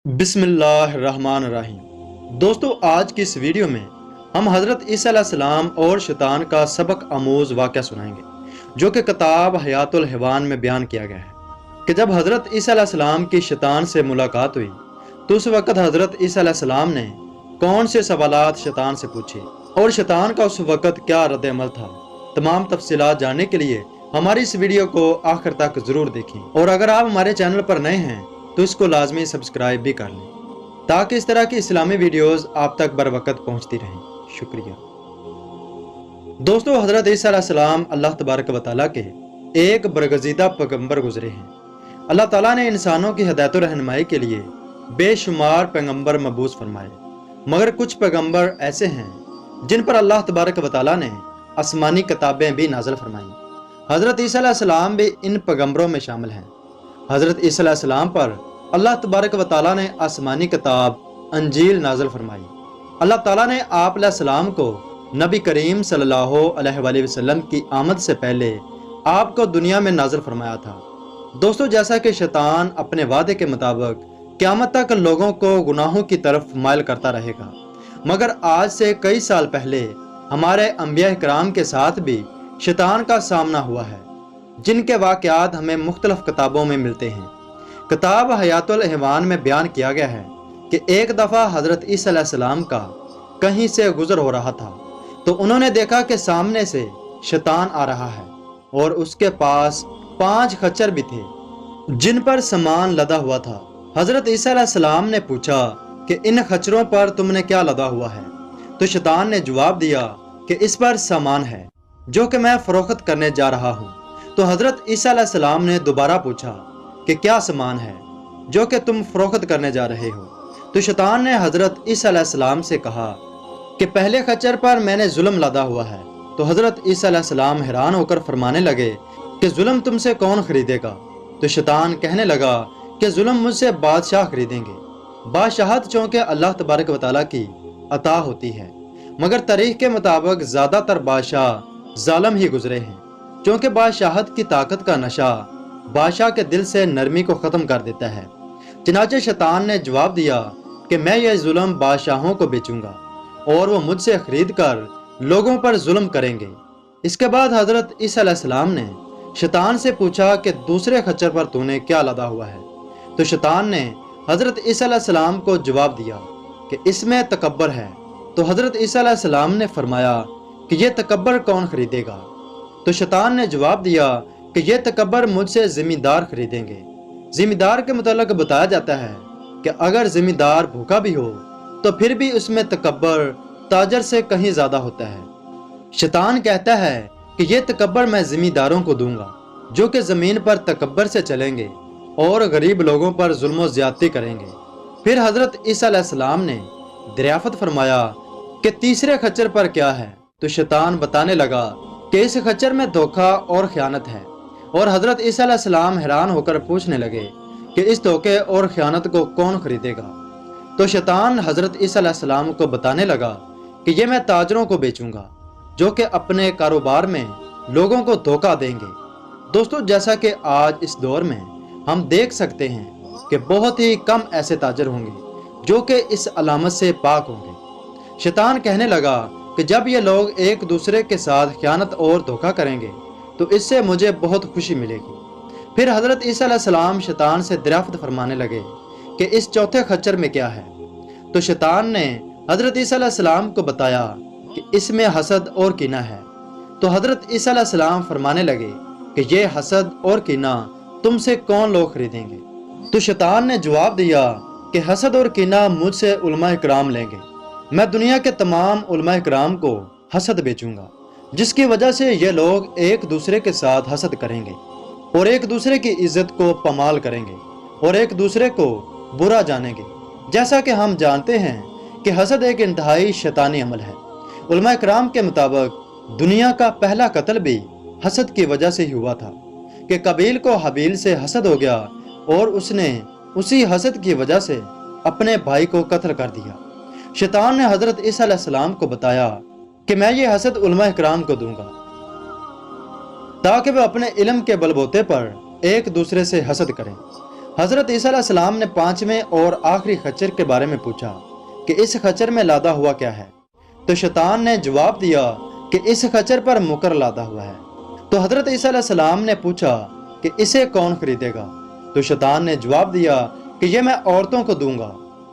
बिस्मिल्लाहिर्रहमानिर्रहीम। दोस्तों, आज की इस वीडियो में हम हज़रत ईसा अलैहिस्सलाम और शैतान का सबक आमूज़ वाक़या सुनाएंगे, जो कि किताब हयातुल हैवान में बयान किया गया है कि जब हज़रत ईसा अलैहिस्सलाम की शैतान से मुलाकात हुई तो उस वक़्त हज़रत ईसा अलैहिस्सलाम ने कौन से सवालात शैतान से पूछे और शैतान का उस वक़्त क्या रद्द अमल था। तमाम तफसीलात जानने के लिए हमारी इस वीडियो को आखिर तक ज़रूर देखें, और अगर आप हमारे चैनल पर नए हैं तो इसको लाजमी सब्सक्राइब भी कर लें ताकि इस तरह की इस्लामी वीडियोस आप तक बर वक्त पहुंचती रहें। शुक्रिया। दोस्तों, हज़रत ईसा अलैहिस्सलाम अल्लाह तबारक व तआला के एक बरगज़ीदा पैगंबर गुजरे हैं। अल्लाह ताला ने इंसानों की हिदायत और रहनुमाई के लिए बेशुमार पैगंबर मबूस फरमाए, मगर कुछ पैगंबर ऐसे हैं जिन पर अल्लाह तबारक व तआला ने आसमानी किताबें भी नाज़िल फरमाई। हज़रत ईसा अलैहिस्सलाम भी इन पैगंबरों में शामिल हैं। हज़रत ईसा अलैहिस्सलाम पर अल्लाह तबारक व तआला ने आसमानी किताब अंजील नाज़िल फरमाई। अल्लाह ताला ने आप अलैहिस्सलाम को नबी करीम सल्लल्लाहु अलैहि वसल्लम की आमद से पहले आपको दुनिया में नाज़िल फरमाया था। दोस्तों, जैसा कि शैतान अपने वादे के मुताबिक क़यामत तक लोगों को गुनाहों की तरफ माइल करता रहेगा, मगर आज से कई साल पहले हमारे अंबिया इकराम के साथ भी शैतान का सामना हुआ है, जिनके वाक़यात हमें मुख्तलिफ किताबों में मिलते हैं। किताब हयातुल हैवान में बयान किया गया है कि एक दफ़ा हज़रत ईसा अलैहिस्सलाम का कहीं से गुज़र हो रहा था तो उन्होंने देखा कि सामने से शैतान आ रहा है और उसके पास 5 खच्चर भी थे जिन पर सामान लदा हुआ था। हज़रत ईसा अलैहिस्सलाम ने पूछा कि इन खच्चरों पर तुमने क्या लदा हुआ है? तो शैतान ने जवाब दिया कि इस पर सामान है जो कि मैं फ़रोख्त करने जा रहा हूँ। तो हज़रत ईसा अलैहिस्सलाम ने दोबारा पूछा कि क्या सामान है जो कि तुम फ़रोख्त करने जा रहे हो? तो शैतान ने हज़रत ईसा अलैहिस्सलाम से कहा कि पहले खच्चर पर मैंने जुल्म लादा हुआ है। तो हज़रत ईसा अलैहिस्सलाम हैरान होकर फरमाने लगे कि जुल्म तुमसे कौन खरीदेगा? तो शैतान कहने लगा कि जुल्म मुझसे बादशाह खरीदेंगे। बादशाहत चूँकि अल्लाह तबारक व तआला की अता होती है, मगर तारीख के मुताबिक ज़्यादातर बादशाह जालिम ही गुजरे हैं, क्योंकि बादशाहत की ताकत का नशा बादशाह के दिल से नरमी को ख़त्म कर देता है। चनाचे शैतान ने जवाब दिया कि मैं यह जुल्म बादशाहों को बेचूंगा और वो मुझसे खरीद कर लोगों पर जुल्म करेंगे। इसके बाद हज़रत ईसा अलैहिस्सलाम ने शैतान से पूछा कि दूसरे खच्चर पर तूने क्या लदा हुआ है? तो शैतान ने हज़रत ईसा अलैहिस्सलाम को जवाब दिया कि इसमें तकब्बर है। तो हज़रत ईसा अलैहिस्सलाम ने फरमाया कि यह तकब्बर कौन खरीदेगा? तो शैतान ने जवाब दिया कि यह तकब्बर मुझसे ज़िम्मेदार खरीदेंगे। ज़िम्मेदार के मुतालिक बताया जाता है कि अगर ज़िम्मेदार भूखा भी हो तो फिर भी उसमें तकब्बर ताजर से कहीं ज़्यादा होता है। शैतान कहता है कि यह तकब्बर मैं ज़िम्मेदारों को दूंगा जो कि ज़मीन पर तकब्बर से चलेंगे और गरीब लोगों पर जुल्म ज़्यादती करेंगे। फिर हज़रत ईसा अलैहिस्सलाम ने दरियाफ़त फरमाया कि तीसरे खच्चर पर क्या है? तो शैतान बताने लगा कि इस खच्चर में धोखा और ख़यानत है। और हज़रत ईसा अलैहिस्सलाम हैरान होकर पूछने लगे कि इस धोखे और ख़यानत को कौन खरीदेगा? तो शैतान हज़रत ईसा अलैहिस्सलाम को बताने लगा कि ये मैं ताजरों को बेचूंगा जो कि अपने कारोबार में लोगों को धोखा देंगे। दोस्तों, जैसा कि आज इस दौर में हम देख सकते हैं कि बहुत ही कम ऐसे ताजर होंगे जो कि इस अलामत से पाक होंगे। शैतान कहने लगा कि जब ये लोग एक दूसरे के साथ ख़यानत और धोखा करेंगे तो इससे मुझे बहुत खुशी मिलेगी। फिर हज़रत ईसा अलैहिस्सलाम शैतान से दरियाफ़त फरमाने लगे कि इस चौथे खच्चर में क्या है? तो शैतान ने हज़रत ईसा अलैहिस्सलाम को बताया कि इसमें हसद और कीना है। तो हज़रत ईसा अलैहिस्सलाम फरमाने लगे कि ये हसद और कीना तुमसे कौन लोग खरीदेंगे? तो शैतान ने जवाब दिया कि हसद और कीना मुझसे उलमा इकराम लेंगे। मैं दुनिया के तमाम उलमा इकराम को हसद बेचूंगा, जिसकी वजह से ये लोग एक दूसरे के साथ हसद करेंगे और एक दूसरे की इज्जत को पमाल करेंगे और एक दूसरे को बुरा जानेंगे। जैसा कि हम जानते हैं कि हसद एक इंतहाई शैतानी अमल है। उलमा इकराम के मुताबिक दुनिया का पहला कत्ल भी हसद की वजह से ही हुआ था कि कबील को हबील से हसद हो गया और उसने उसी हसद की वजह से अपने भाई को कत्ल कर दिया। शैतान ने हज़रत ईसा अलैहिस्सलाम को बताया कि मैं ये हसद उलमा इकराम को दूंगा ताकि वह अपने इल्म के बलबूते पर एक दूसरे से हसद करें حضرت عیسیٰ علیہ السلام نے پانچویں اور آخری خچر کے بارے میں پوچھا کہ اس خچر میں لادا ہوا کیا ہے؟ تو شیطان نے جواب دیا کہ اس خچر پر مکر لادا ہوا ہے۔ تو حضرت عیسیٰ علیہ السلام نے پوچھا کہ اسے کون خریدے گا؟ تو شیطان نے جواب دیا کہ یہ میں عورتوں کو دوں گا۔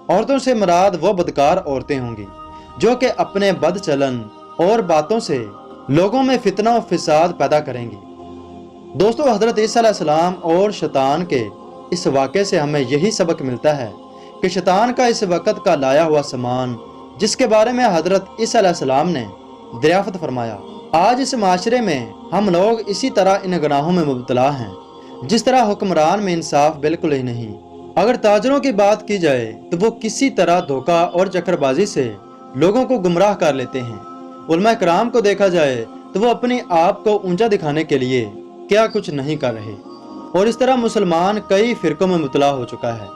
عورتوں سے مراد وہ بدکار عورتیں ہوں گی جو کہ اپنے بد چلن اور باتوں سے لوگوں میں فتنہ و فساد پیدا کریں گی۔ دوستو، حضرت عیسیٰ علیہ السلام اور شیطان کے اس واقعے سے ہمیں یہی سبق ملتا ہے کہ شیطان کا اس وقت کا لایا ہوا سامان، جس کے بارے میں حضرت عیسیٰ علیہ السلام نے دریافت فرمایا، آج اس معاشرے میں ہم لوگ اسی طرح ان گناہوں میں مبتلا ہیں جس طرح حکمران میں انصاف بالکل ہی نہیں۔ اگر تاجروں کی بات کی جائے تو وہ کسی طرح دھوکہ اور چکر بازی سے لوگوں کو گمراہ کر لیتے ہیں۔ علماء کرام کو دیکھا جائے تو وہ اپنی آپ کو اونچا دکھانے کے لیے کیا کچھ نہیں کر رہے، اور اس طرح مسلمان کئی فرقوں میں مبتلا ہو چکا ہے۔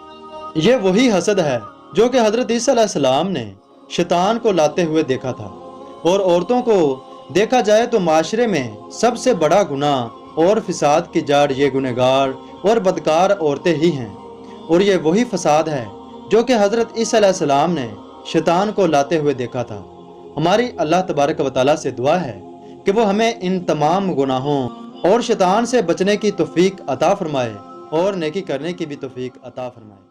یہ وہی حسد ہے جو کہ حضرت عیسیٰ علیہ السلام نے شیطان کو لاتے ہوئے دیکھا تھا۔ اور عورتوں کو دیکھا جائے تو معاشرے میں سب سے بڑا گناہ اور فساد کی جڑ یہ گنہگار اور بدکار عورتیں ہی ہیں، اور یہ وہی فساد ہے جو کہ حضرت عیسیٰ علیہ السلام نے شیطان کو لاتے ہوئے دیکھا تھا۔ ہماری اللہ تبارک و تعالیٰ سے دعا ہے کہ وہ ہمیں ان تمام گناہوں اور شیطان سے بچنے کی توفیق عطا فرمائے اور نیکی کرنے کی بھی توفیق عطا فرمائے۔